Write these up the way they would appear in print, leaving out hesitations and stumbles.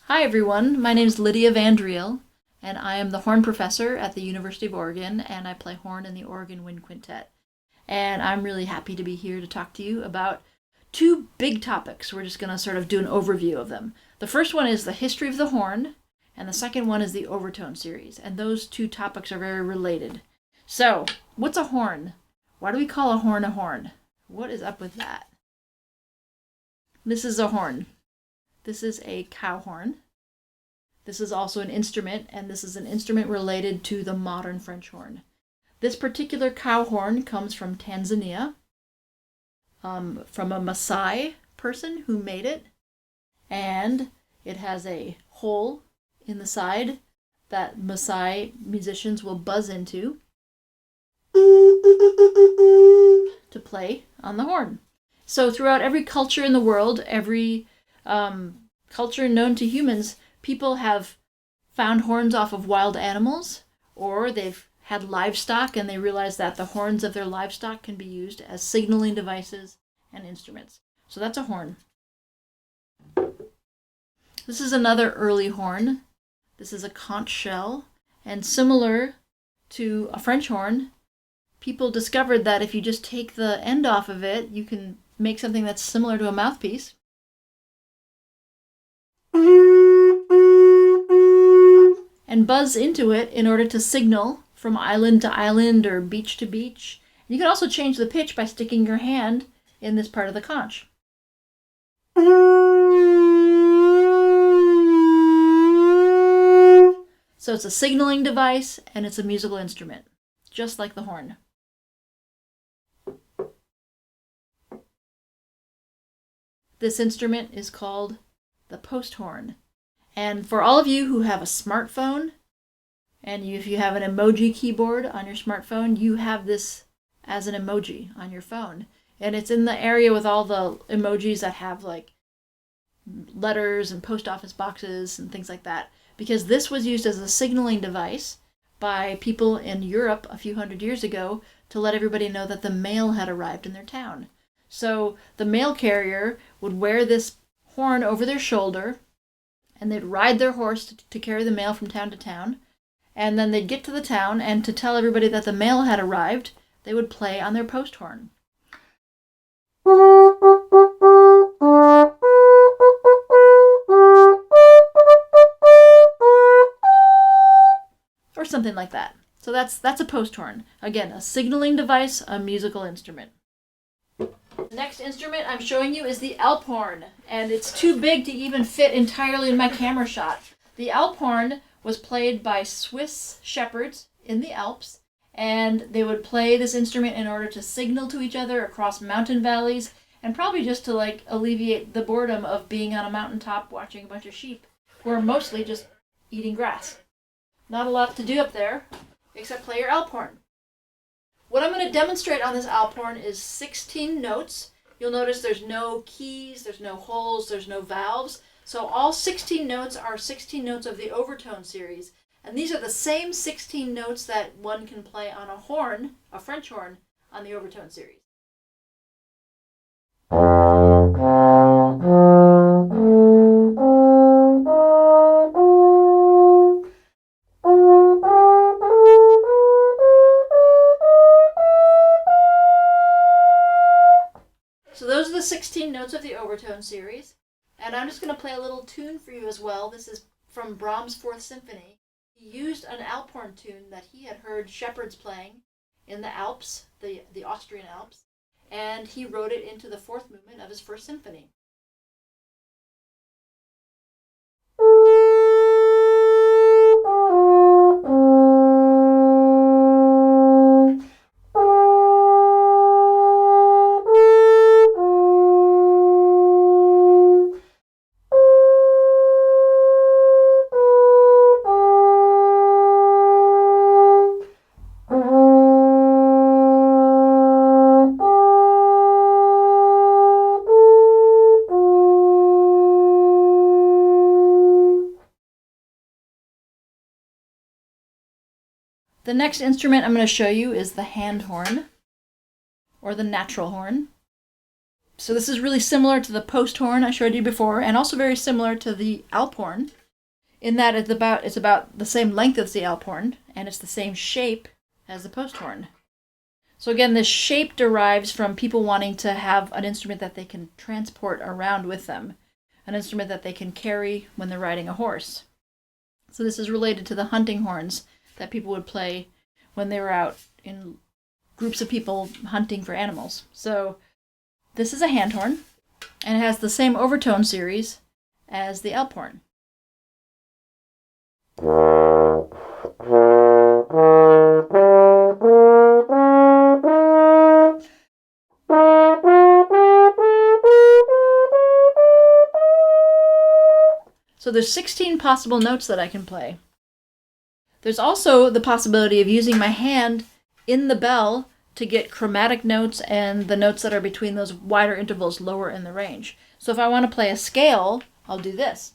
Hi everyone, my name is Lydia Van Dreel, and I am the horn professor at the University of Oregon, and I play horn in the Oregon Wind Quintet. And I'm really happy to be here to talk to you about two big topics. We're just going to sort of do an overview of them. The first one is the history of the horn, and the second one is the overtone series, and those two topics are very related. So, what's a horn? Why do we call a horn a horn? What is up with that? This is a horn. This is a cow horn. This is also an instrument, and this is an instrument related to the modern French horn. This particular cow horn comes from Tanzania, from a Maasai person who made it, and it has a hole in the side that Maasai musicians will buzz into to play on the horn. So throughout every culture in the world, every culture known to humans, people have found horns off of wild animals, or they've had livestock and they realize that the horns of their livestock can be used as signaling devices and instruments. So that's a horn. This is another early horn. This is a conch shell, and similar to a French horn, people discovered that if you just take the end off of it, you can make something that's similar to a mouthpiece. And buzz into it in order to signal from island to island or beach to beach. You can also change the pitch by sticking your hand in this part of the conch. So it's a signaling device and it's a musical instrument, just like the horn. This instrument is called the post horn. And for all of you who have a smartphone, and if you have an emoji keyboard on your smartphone, you have this as an emoji on your phone. And it's in the area with all the emojis that have like letters and post office boxes and things like that. Because this was used as a signaling device by people in Europe a few hundred years ago to let everybody know that the mail had arrived in their town. So the mail carrier would wear this horn over their shoulder, and they'd ride their horse to carry the mail from town to town. And then they'd get to the town, and to tell everybody that the mail had arrived, they would play on their post horn. Or something like that. So that's a post horn. Again, a signaling device, a musical instrument. The next instrument I'm showing you is the Alphorn, and it's too big to even fit entirely in my camera shot. The Alphorn was played by Swiss shepherds in the Alps, and they would play this instrument in order to signal to each other across mountain valleys, and probably just to like alleviate the boredom of being on a mountaintop watching a bunch of sheep who are mostly just eating grass. Not a lot to do up there, except play your Alphorn. What I'm going to demonstrate on this Alphorn is 16 notes. You'll notice there's no keys, there's no holes, there's no valves. So all 16 notes are 16 notes of the overtone series. And these are the same 16 notes that one can play on a horn, a French horn, on the overtone series. So those are the 16 notes of the overtone series, and I'm just going to play a little tune for you as well. This is from Brahms' 4th Symphony. He used an Alphorn tune that he had heard shepherds playing in the Alps, the Austrian Alps, and he wrote it into the 4th movement of his 1st Symphony. The next instrument I'm going to show you is the hand horn, or the natural horn. So this is really similar to the post horn I showed you before, and also very similar to the Alphorn. in that it's about the same length as the Alphorn, and it's the same shape as the post horn. So again, this shape derives from people wanting to have an instrument that they can transport around with them, an instrument that they can carry when they're riding a horse. So this is related to the hunting horns that people would play when they were out in groups of people hunting for animals. So this is a hand horn, and it has the same overtone series as the Alphorn. So there's 16 possible notes that I can play. There's also the possibility of using my hand in the bell to get chromatic notes and the notes that are between those wider intervals lower in the range. So if I want to play a scale, I'll do this.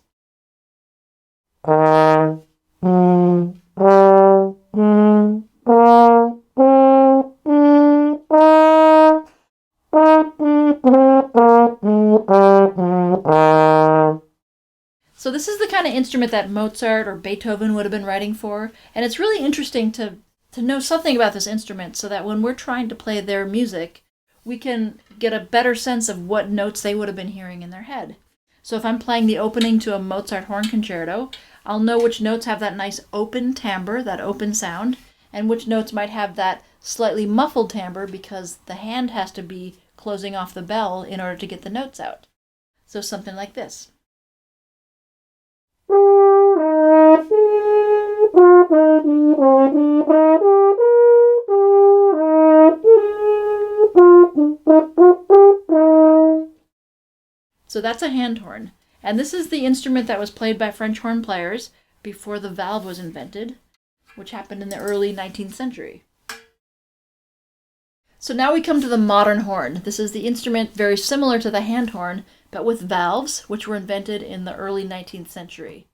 So this is the kind of instrument that Mozart or Beethoven would have been writing for, and it's really interesting to know something about this instrument so that when we're trying to play their music, we can get a better sense of what notes they would have been hearing in their head. So if I'm playing the opening to a Mozart horn concerto, I'll know which notes have that nice open timbre, that open sound, and which notes might have that slightly muffled timbre because the hand has to be closing off the bell in order to get the notes out. So something like this. So that's a hand horn. And this is the instrument that was played by French horn players before the valve was invented, which happened in the early 19th century. So now we come to the modern horn. This is the instrument very similar to the hand horn, but with valves, which were invented in the early 19th century.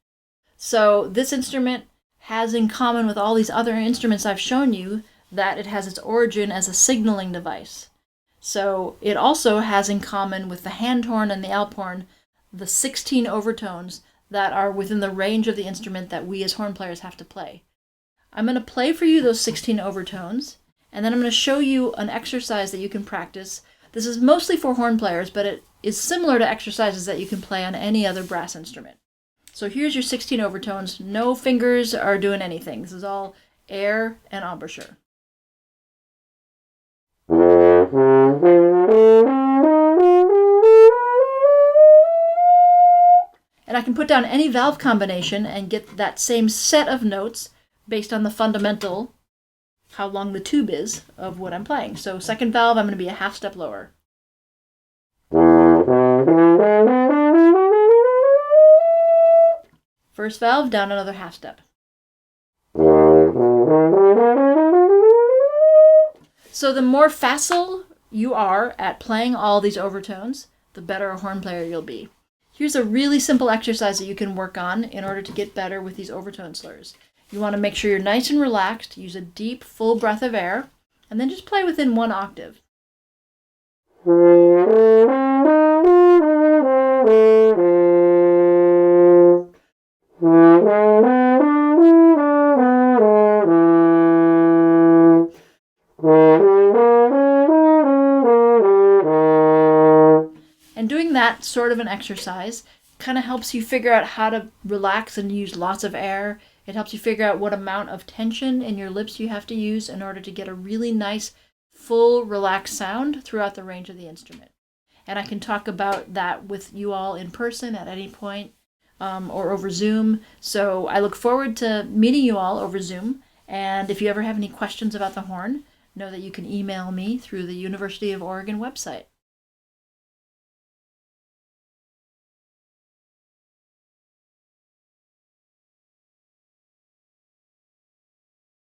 So this instrument has in common with all these other instruments I've shown you that it has its origin as a signaling device. So it also has in common with the hand horn and the Alphorn the 16 overtones that are within the range of the instrument that we as horn players have to play. I'm going to play for you those 16 overtones, and then I'm going to show you an exercise that you can practice. This is mostly for horn players, but it is similar to exercises that you can play on any other brass instrument. So here's your 16 overtones. No fingers are doing anything. This is all air and embouchure. And I can put down any valve combination and get that same set of notes based on the fundamental, how long the tube is of what I'm playing. So second valve, I'm going to be a half step lower. First valve, down another half step. So the more facile you are at playing all these overtones, the better a horn player you'll be. Here's a really simple exercise that you can work on in order to get better with these overtone slurs. You want to make sure you're nice and relaxed, use a deep, full breath of air, and then just play within one octave. And doing that sort of an exercise kind of helps you figure out how to relax and use lots of air. It helps you figure out what amount of tension in your lips you have to use in order to get a really nice, full, relaxed sound throughout the range of the instrument. And I can talk about that with you all in person at any point or over Zoom. So I look forward to meeting you all over Zoom. And if you ever have any questions about the horn, know that you can email me through the University of Oregon website.